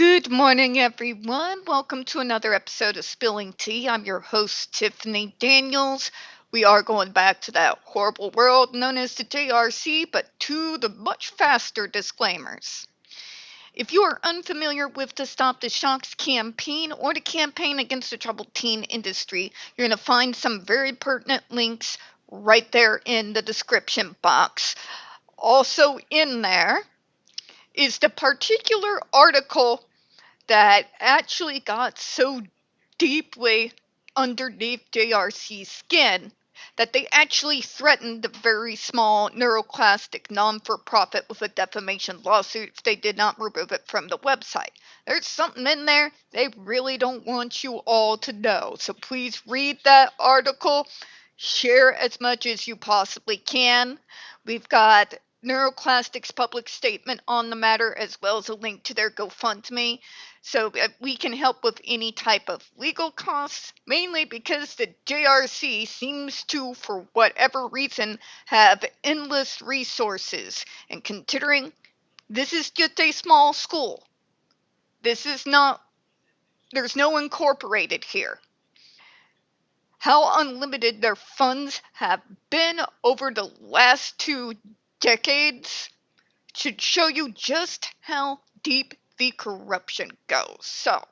Good morning, everyone. Welcome to another episode of Spilling Tea. I'm your host, Tiffany Daniels. We are going back to that horrible world known as the JRC, but to the much faster disclaimers. If you are unfamiliar with the Stop the Shocks campaign or the campaign against the troubled teen industry, you're going to find some very pertinent links right there in the description box. Also, in there is the particular article that actually got so deeply underneath JRC's skin that they actually threatened the very small neuroclastic non-for-profit with a defamation lawsuit if they did not remove it from the website. There's something in there they really don't want you all to know. So please read that article, share as much as you possibly can. We've got Neuroclastic's public statement on the matter as well as a link to their GoFundMe so we can help with any type of legal costs, mainly because the JRC seems to, for whatever reason, have endless resources. And considering this is just a small school, this is not, there's no incorporated here. How unlimited their funds have been over the last 2 decades should show you just how deep the corruption goes. So,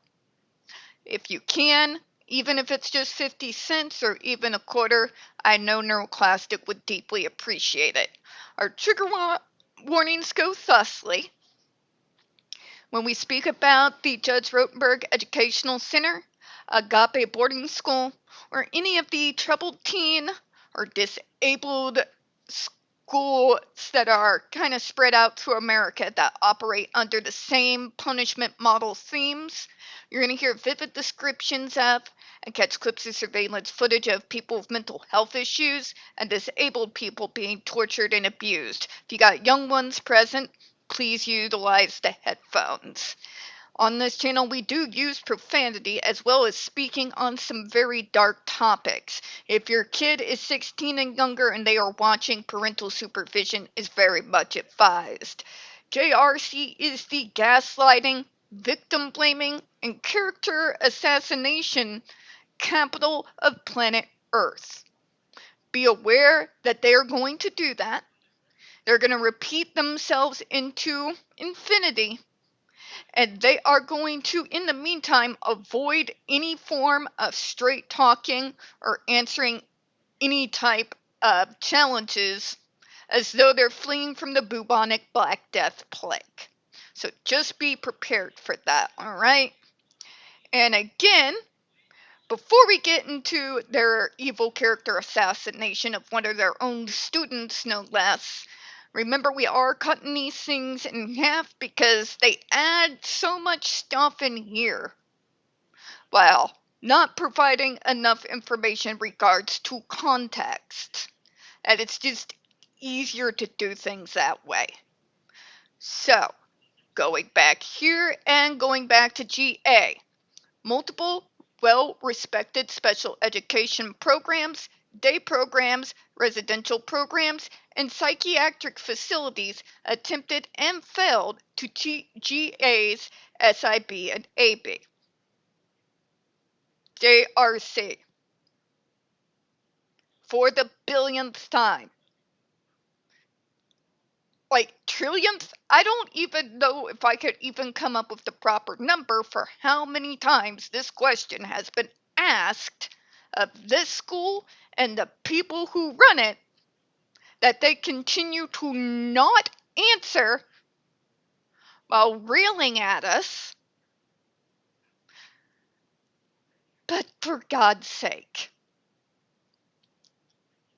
if you can, even if it's just 50 cents or even a quarter, I know Neuroclastic would deeply appreciate it. Our trigger warnings go thusly. When we speak about the Judge Rotenberg Educational Center, Agape Boarding School, or any of the troubled teen or disabled schools that are kind of spread out through America that operate under the same punishment model themes, you're going to hear vivid descriptions of and catch clips of surveillance footage of people with mental health issues and disabled people being tortured and abused. If you got young ones present, please utilize the headphones. On this channel, we do use profanity as well as speaking on some very dark topics. If your kid is 16 and younger and they are watching, parental supervision is very much advised. JRC is the gaslighting, victim blaming, and character assassination capital of planet Earth. Be aware that they are going to do that. They're going to repeat themselves into infinity. And they are going to, in the meantime, avoid any form of straight talking or answering any type of challenges as though they're fleeing from the bubonic Black Death plague. So just be prepared for that, all right? And again, before we get into their evil character assassination of one of their own students, no less, remember we are cutting these things in half because they add so much stuff in here while not providing enough information in regards to context. And it's just easier to do things that way. So, going back here and going back to GA. Multiple well-respected special education programs, day programs, residential programs, and psychiatric facilities attempted and failed to GA's SIB and AB. JRC. For the billionth time. Like trillionth, I don't even know if I could even come up with the proper number for how many times this question has been asked of this school and the people who run it that they continue to not answer while railing at us. But for God's sake,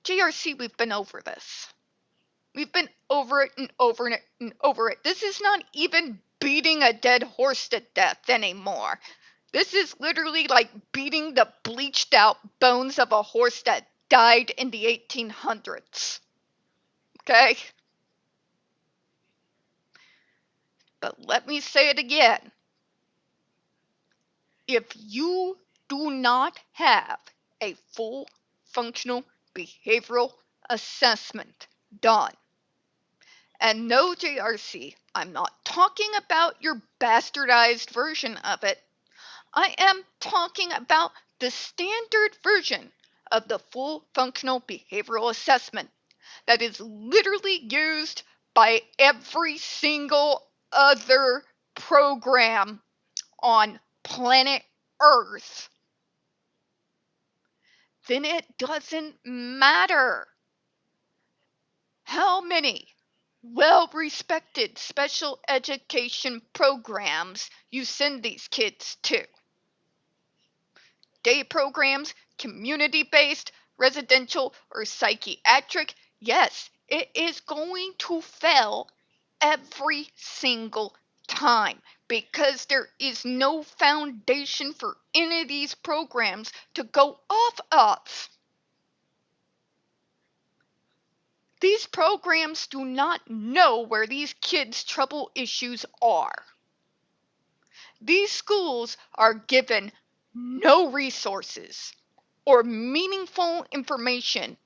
JRC, we've been over this. We've been over it and over it and over it. This is not even beating a dead horse to death anymore. This is literally like beating the bleached out bones of a horse that died in the 1800s. Okay? But let me say it again. If you do not have a full functional behavioral assessment done, and no JRC, I'm not talking about your bastardized version of it. I am talking about the standard version of the full functional behavioral assessment that is literally used by every single other program on planet Earth. Then it doesn't matter how many well-respected special education programs you send these kids to. Day programs, community-based, residential, or psychiatric, yes, it is going to fail every single time because there is no foundation for any of these programs to go off of. These programs do not know where these kids' trouble issues are. These schools are given no resources or meaningful information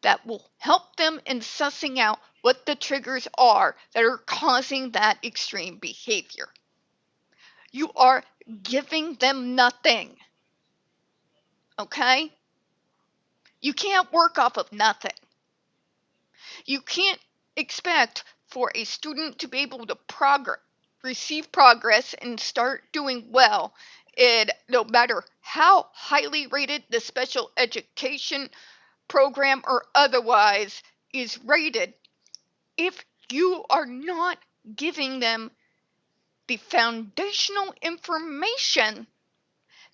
that will help them in sussing out what the triggers are that are causing that extreme behavior. You are giving them nothing. Okay? You can't work off of nothing. You can't expect for a student to be able to receive progress and start doing well, no matter how highly rated the special education program or otherwise is rated, if you are not giving them the foundational information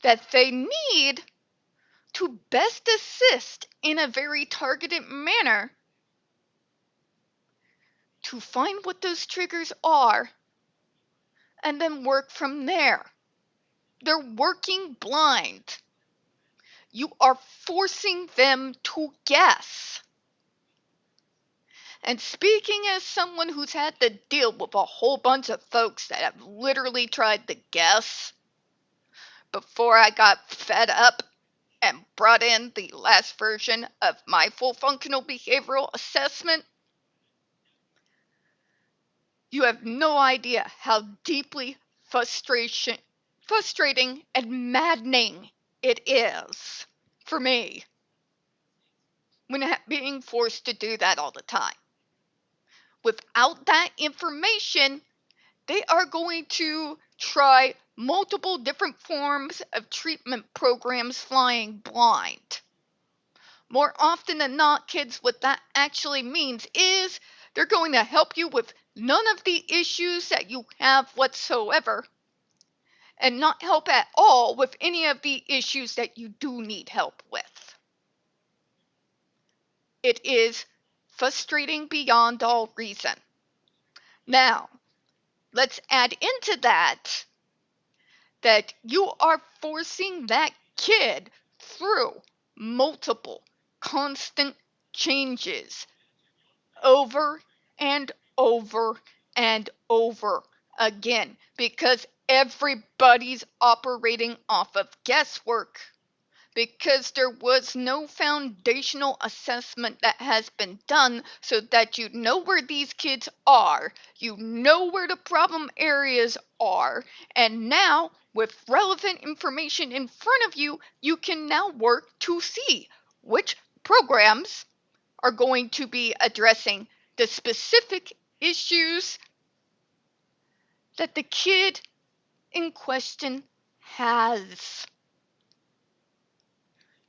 that they need to best assist in a very targeted manner to find what those triggers are and then work from there. They're working blind. You are forcing them to guess. And speaking as someone who's had to deal with a whole bunch of folks that have literally tried to guess before I got fed up and brought in the last version of my full functional behavioral assessment, you have no idea how deeply frustrating and maddening it is for me when being forced to do that all the time. Without that information, they are going to try multiple different forms of treatment programs flying blind. More often than not, kids, what that actually means is they're going to help you with none of the issues that you have whatsoever, and not help at all with any of the issues that you do need help with. It is frustrating beyond all reason. Now, let's add into that you are forcing that kid through multiple constant changes over and over and over again because everybody's operating off of guesswork, because there was no foundational assessment that has been done so that you know where these kids are, you know where the problem areas are, and now with relevant information in front of you, you can now work to see which programs are going to be addressing the specific issues that the kid in question has.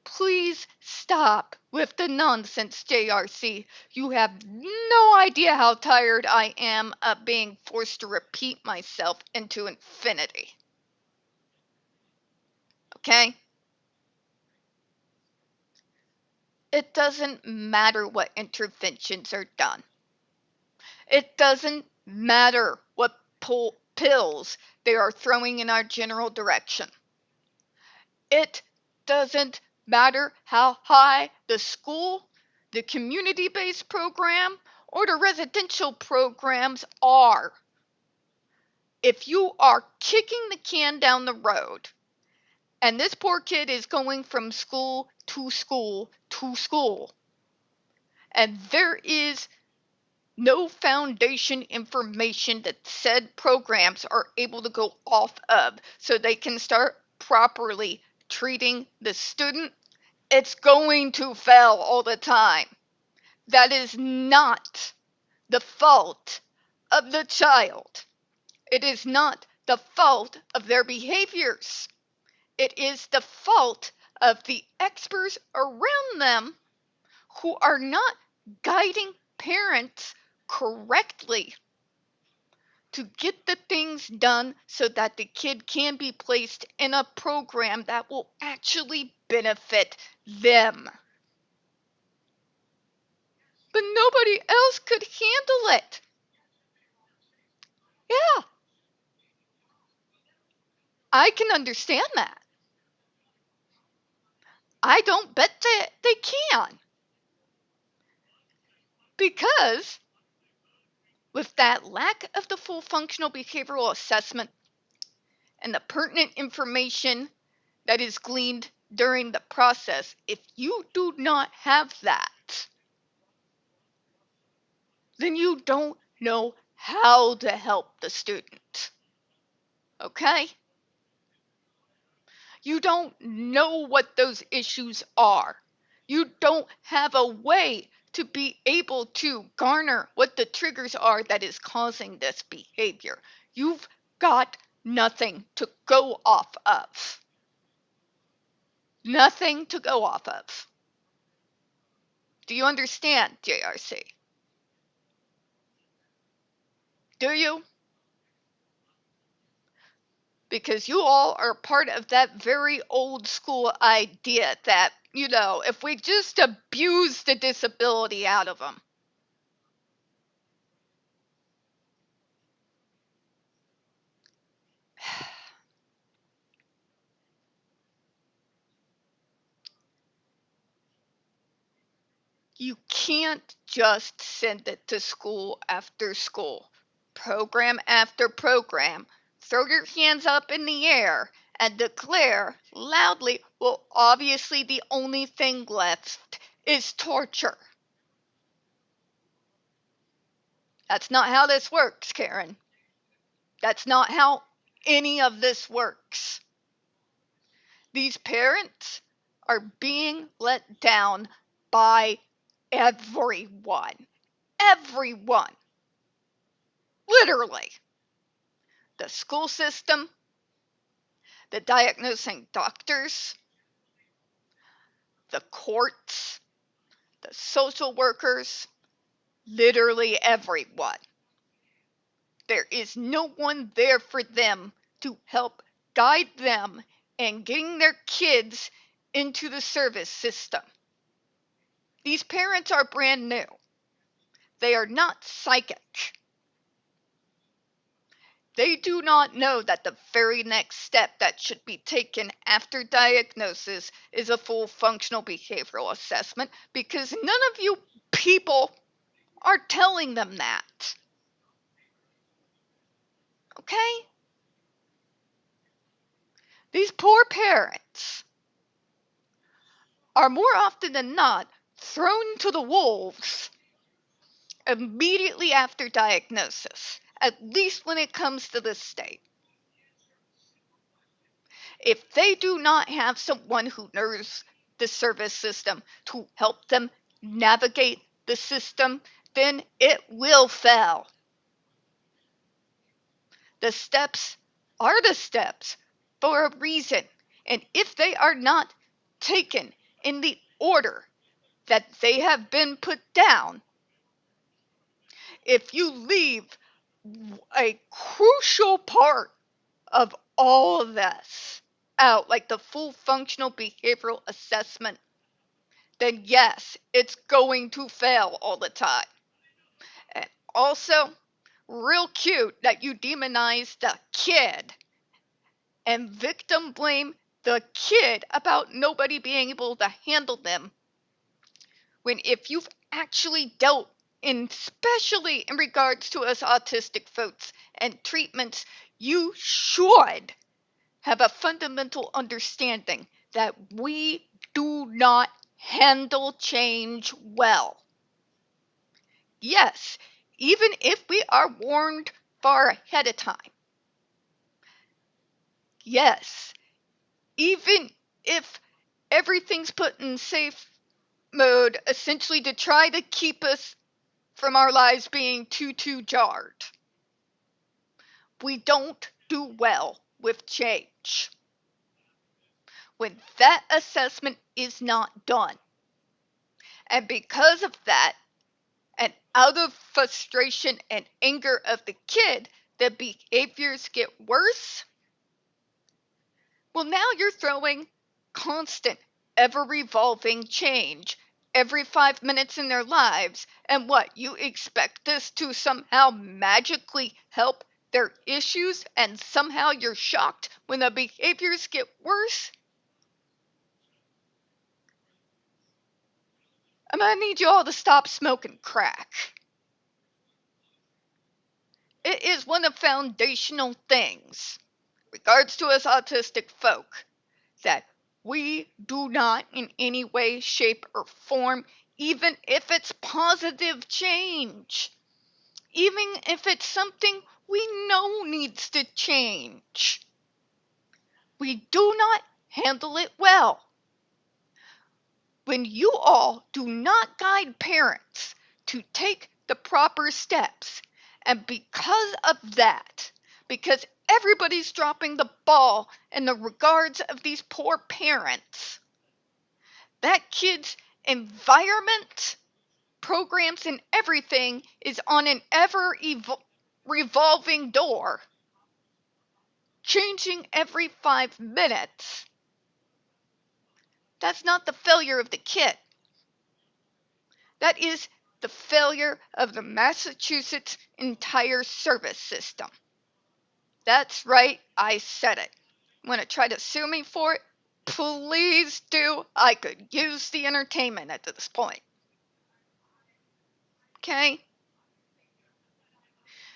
Please stop with the nonsense, JRC. You have no idea how tired I am of being forced to repeat myself into infinity. Okay? It doesn't matter what interventions are done. It doesn't matter what pills they are throwing in our general direction. It doesn't matter how high the school, the community-based program, or the residential programs are. If you are kicking the can down the road, and this poor kid is going from school to school to school, and there is no foundation information that said programs are able to go off of so they can start properly treating the student, it's going to fail all the time. That is not the fault of the child. It is not the fault of their behaviors. It is the fault of the experts around them who are not guiding parents correctly to get the things done so that the kid can be placed in a program that will actually benefit them. But nobody else could handle it. Yeah, I can understand that. I don't bet that they can. Because with that lack of the full functional behavioral assessment and the pertinent information that is gleaned during the process, if you do not have that, then you don't know how to help the student. Okay? You don't know what those issues are. You don't have a way to be able to garner what the triggers are that is causing this behavior. You've got nothing to go off of. Nothing to go off of. Do you understand, JRC? Do you? Because you all are part of that very old school idea that, if we just abuse the disability out of them, you can't just send it to school after school, program after program, throw your hands up in the air and declare loudly, well, obviously the only thing left is torture. That's not how this works, Karen. That's not how any of this works. These parents are being let down by everyone. Everyone. Literally. The school system, the diagnosing doctors, the courts, the social workers, literally everyone. There is no one there for them to help guide them in getting their kids into the service system. These parents are brand new. They are not psychic. They do not know that the very next step that should be taken after diagnosis is a full functional behavioral assessment because none of you people are telling them that. Okay? These poor parents are more often than not thrown to the wolves immediately after diagnosis, at least when it comes to this state. If they do not have someone who knows the service system to help them navigate the system, then it will fail. The steps are the steps for a reason, and if they are not taken in the order that they have been put down, if you leave a crucial part of all of this out, like the full functional behavioral assessment, then yes, it's going to fail all the time. And also, real cute that you demonize the kid and victim blame the kid about nobody being able to handle them, when if you've actually dealt in, especially in regards to us autistic folks and treatments, you should have a fundamental understanding that we do not handle change well. Yes, even if we are warned far ahead of time. Yes, even if everything's put in safe mode, essentially to try to keep us from our lives being too jarred. We don't do well with change when that assessment is not done. And because of that, and out of frustration and anger of the kid, the behaviors get worse. Well, now you're throwing constant, ever revolving change every 5 minutes in their lives. And what, you expect this to somehow magically help their issues, and somehow you're shocked when the behaviors get worse? I'm gonna need you all to stop smoking crack. It is one of the foundational things, regards to us autistic folk, that we do not in any way, shape, or form, even if it's positive change, even if it's something we know needs to change, we do not handle it well. When you all do not guide parents to take the proper steps, and because of that, because everybody's dropping the ball in the regards of these poor parents, that kid's environment, programs, and everything is on an ever revolving door, changing every 5 minutes. That's not the failure of the kid. That is the failure of the Massachusetts entire service system. That's right, I said it. Want to try to sue me for it? Please do. I could use the entertainment at this point. Okay?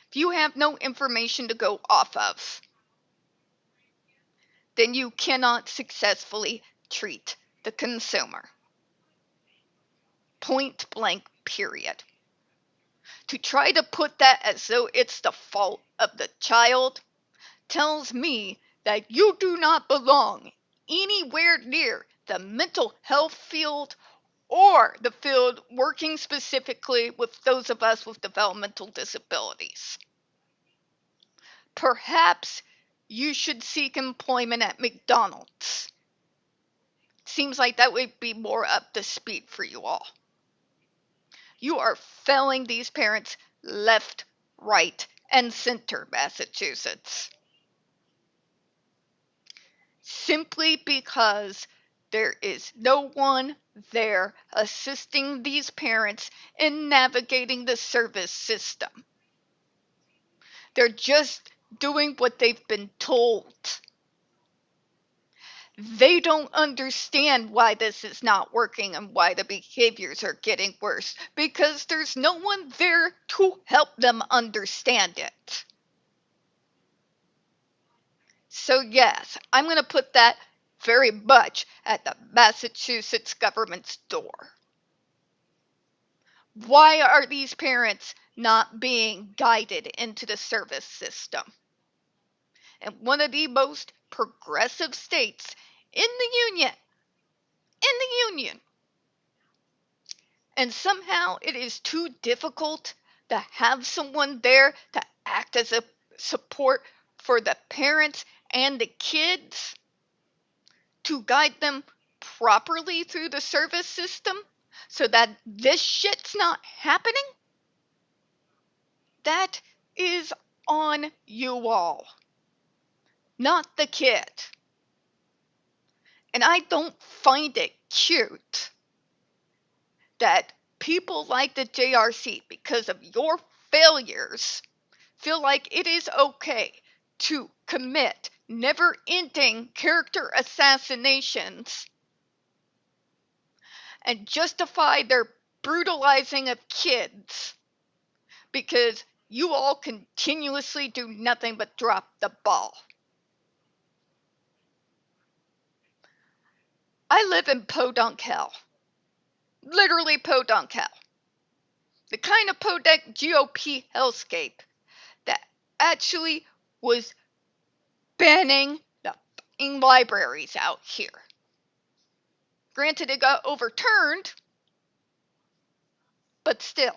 If you have no information to go off of, then you cannot successfully treat the consumer. Point blank, period. To try to put that as though it's the fault of the child tells me that you do not belong anywhere near the mental health field or the field working specifically with those of us with developmental disabilities. Perhaps you should seek employment at McDonald's. Seems like that would be more up to speed for you all. You are failing these parents left, right, and center, Massachusetts. Simply because there is no one there assisting these parents in navigating the service system. They're just doing what they've been told. They don't understand why this is not working and why the behaviors are getting worse, because there's no one there to help them understand it. So yes, I'm going to put that very much at the Massachusetts government's door. Why are these parents not being guided into the service system? And one of the most progressive states in the union, and somehow it is too difficult to have someone there to act as a support for the parents and the kids, to guide them properly through the service system so that this shit's not happening. That is on you all, not the kid. And I don't find it cute that people like the JRC, because of your failures, feel like it is okay to commit never-ending character assassinations and justify their brutalizing of kids because you all continuously do nothing but drop the ball. I live in podunk hell. Literally podunk hell. The kind of podunk GOP hellscape that actually was banning the libraries out here. Granted, it got overturned, but still,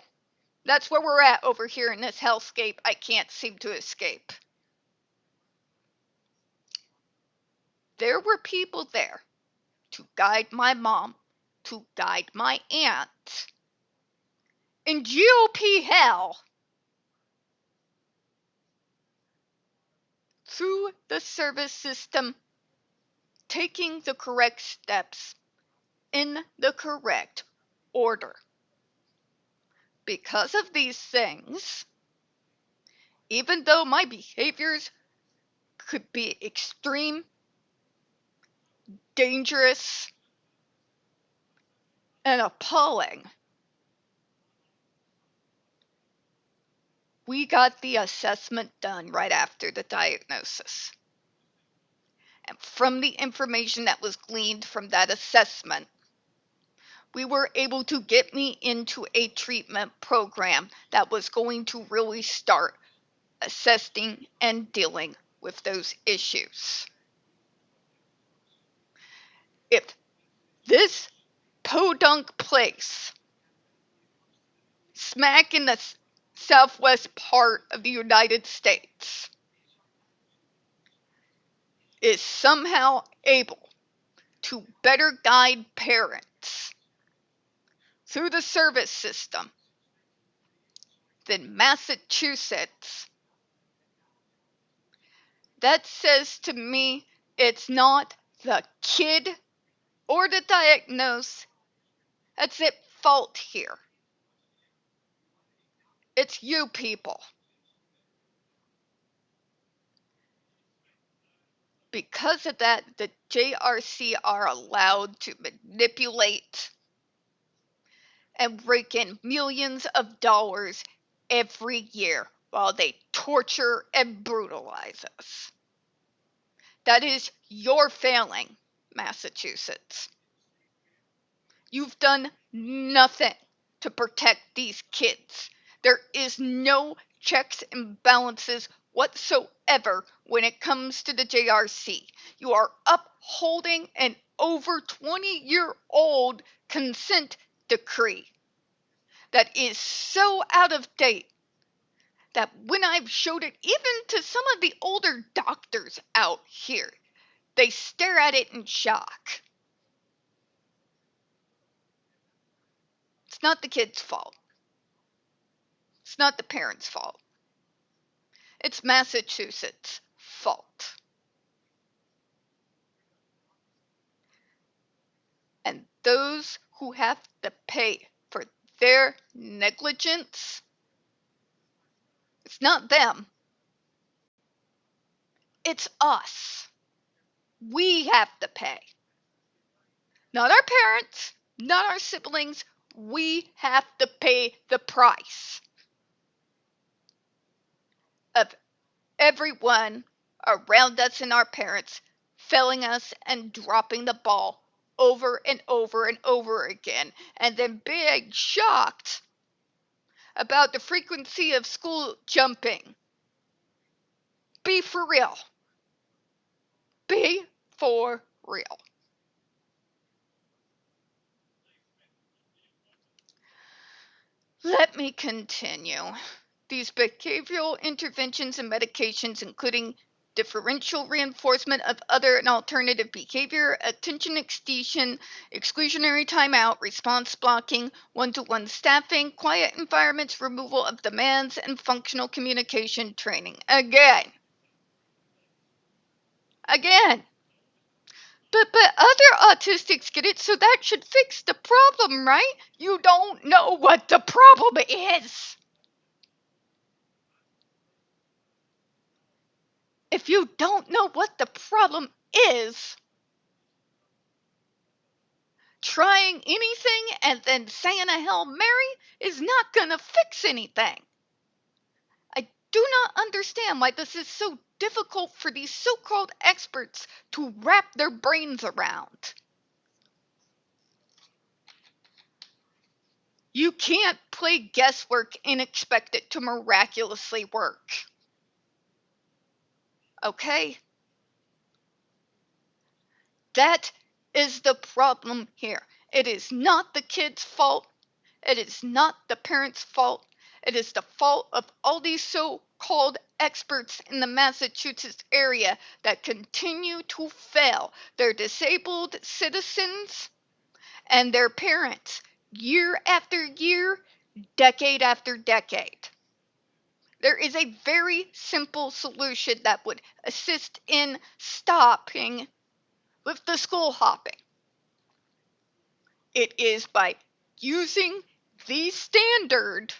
that's where we're at over here in this hellscape I can't seem to escape. There were people there to guide my mom, to guide my aunt. In GOP hell, through the service system, taking the correct steps in the correct order. Because of these things, even though my behaviors could be extreme, dangerous, and appalling, we got the assessment done right after the diagnosis. And from the information that was gleaned from that assessment, we were able to get me into a treatment program that was going to really start assessing and dealing with those issues. If this podunk place, smack in the southwest part of the United States, is somehow able to better guide parents through the service system than Massachusetts, that says to me it's not the kid or the diagnosed that's at fault here. It's you people. Because of that, the JRC are allowed to manipulate and rake in millions of dollars every year while they torture and brutalize us. That is your failing, Massachusetts. You've done nothing to protect these kids. There is no checks and balances whatsoever when it comes to the JRC. You are upholding an over 20-year-old consent decree that is so out of date that when I've showed it even to some of the older doctors out here, they stare at it in shock. It's not the kid's fault. It's not the parents' fault. It's Massachusetts' fault. And those who have to pay for their negligence, it's not them. It's us. We have to pay. Not our parents, not our siblings. We have to pay the price of everyone around us and our parents failing us and dropping the ball over and over and over again, and then being shocked about the frequency of school jumping. Be for real. Be for real. Let me continue. These behavioral interventions and medications, including differential reinforcement of other and alternative behavior, attention extinction, exclusionary timeout, response blocking, one-to-one staffing, quiet environments, removal of demands, and functional communication training. Again. But other autistics get it, so that should fix the problem, right? You don't know what the problem is. If you don't know what the problem is, trying anything and then saying a Hail Mary is not going to fix anything. I do not understand why this is so difficult for these so-called experts to wrap their brains around. You can't play guesswork and expect it to miraculously work. Okay? That is the problem here. It is not the kid's fault. It is not the parents' fault. It is the fault of all these so-called experts in the Massachusetts area that continue to fail their disabled citizens and their parents year after year, decade after decade. There is a very simple solution that would assist in stopping with the school hopping. It is by using the standard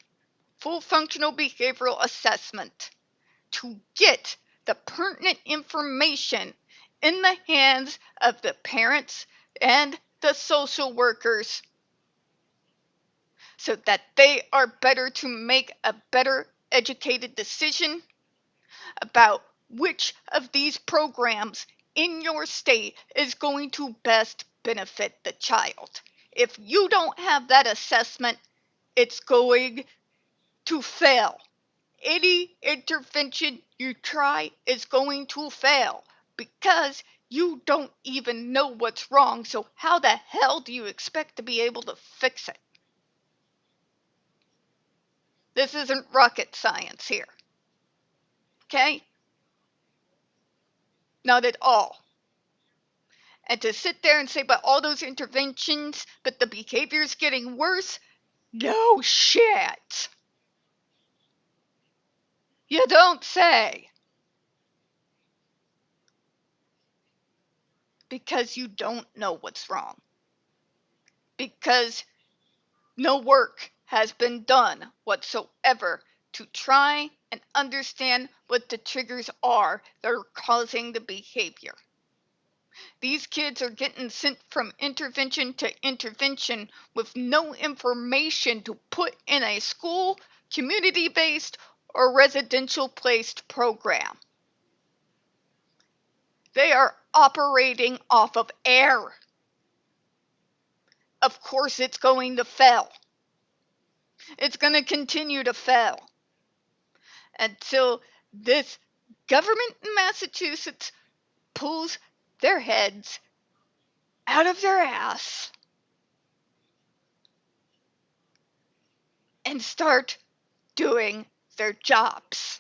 full functional behavioral assessment to get the pertinent information in the hands of the parents and the social workers so that they are better to make a better educated decision about which of these programs in your state is going to best benefit the child. If you don't have that assessment, it's going to fail. Any intervention you try is going to fail because you don't even know what's wrong. So how the hell do you expect to be able to fix it? This isn't rocket science here. Okay? Not at all. And to sit there and say, but all those interventions, but the behavior's getting worse? No shit. You don't say. Because you don't know what's wrong. Because no work has been done whatsoever to try and understand what the triggers are that are causing the behavior. These kids are getting sent from intervention to intervention with no information to put in a school, community-based, or residential-placed program. They are operating off of air. Of course it's going to fail. It's going to continue to fail until this government in Massachusetts pulls their heads out of their ass and start doing their jobs.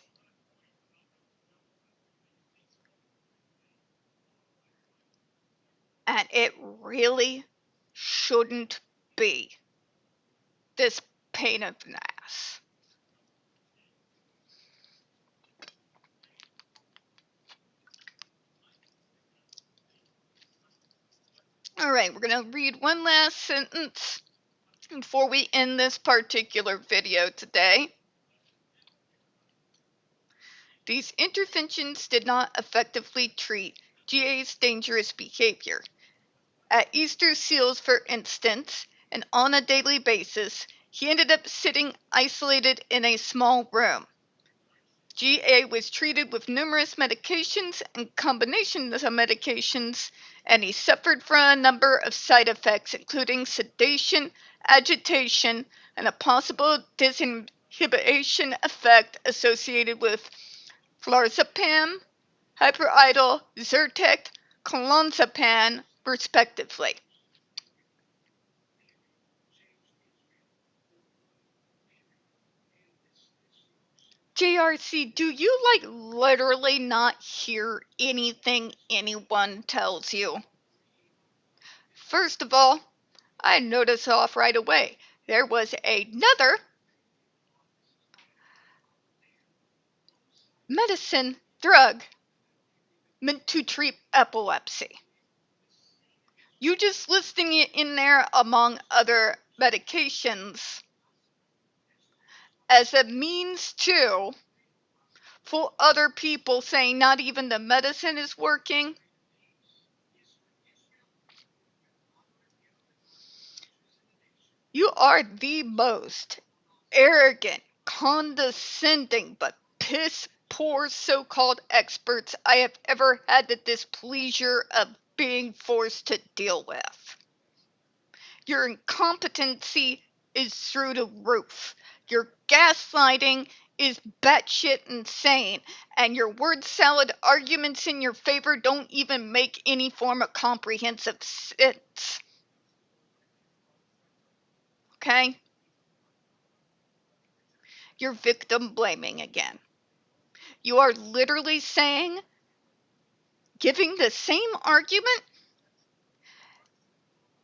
And it really shouldn't be this pain in the ass. All right, we're going to read one last sentence before we end this particular video today. These interventions did not effectively treat GA's dangerous behavior. At Easter Seals, for instance, and on a daily basis, he ended up sitting isolated in a small room. GA was treated with numerous medications and combinations of medications, and he suffered from a number of side effects, including sedation, agitation, and a possible disinhibition effect associated with flurazepam, hyperidol, Zyrtec, clonazepam, respectively. JRC, do you literally not hear anything anyone tells you? First of all, I noticed off right away. There was another medicine drug meant to treat epilepsy. You just listing it in there among other medications as a means to for other people saying not even the medicine is working. You are the most arrogant, condescending, but piss poor so-called experts I have ever had the displeasure of being forced to deal with. Your incompetency is through the roof. Your gaslighting is batshit insane, and your word salad arguments in your favor don't even make any form of comprehensive sense. Okay? You're victim blaming again. You are literally saying, giving the same argument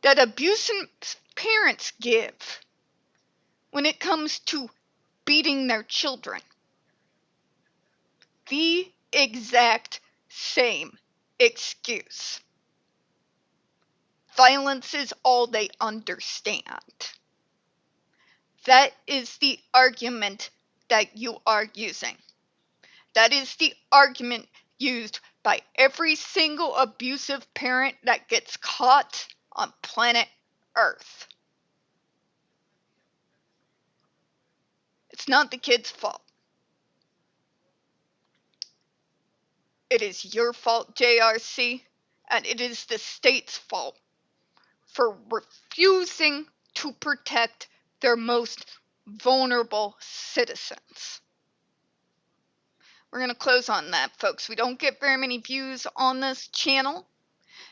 that abusive parents give when it comes to beating their children. The exact same excuse. Violence is all they understand. That is the argument that you are using. That is the argument used by every single abusive parent that gets caught on planet Earth. It's not the kid's fault. It is your fault, JRC, and it is the state's fault for refusing to protect their most vulnerable citizens. We're going to close on that, folks. We don't get very many views on this channel,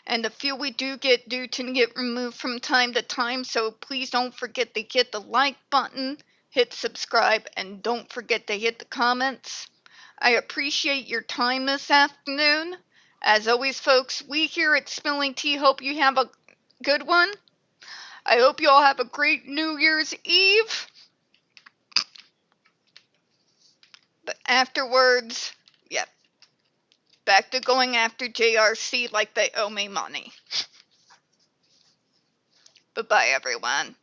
and the few we do get tend to get removed from time to time, so please don't forget to hit the like button, hit subscribe, and don't forget to hit the comments. I appreciate your time this afternoon. As always, folks, we here at Spilling Tea hope you have a good one. I hope you all have a great New Year's Eve. But afterwards, yep, back to going after JRC like they owe me money. Bye-bye, everyone.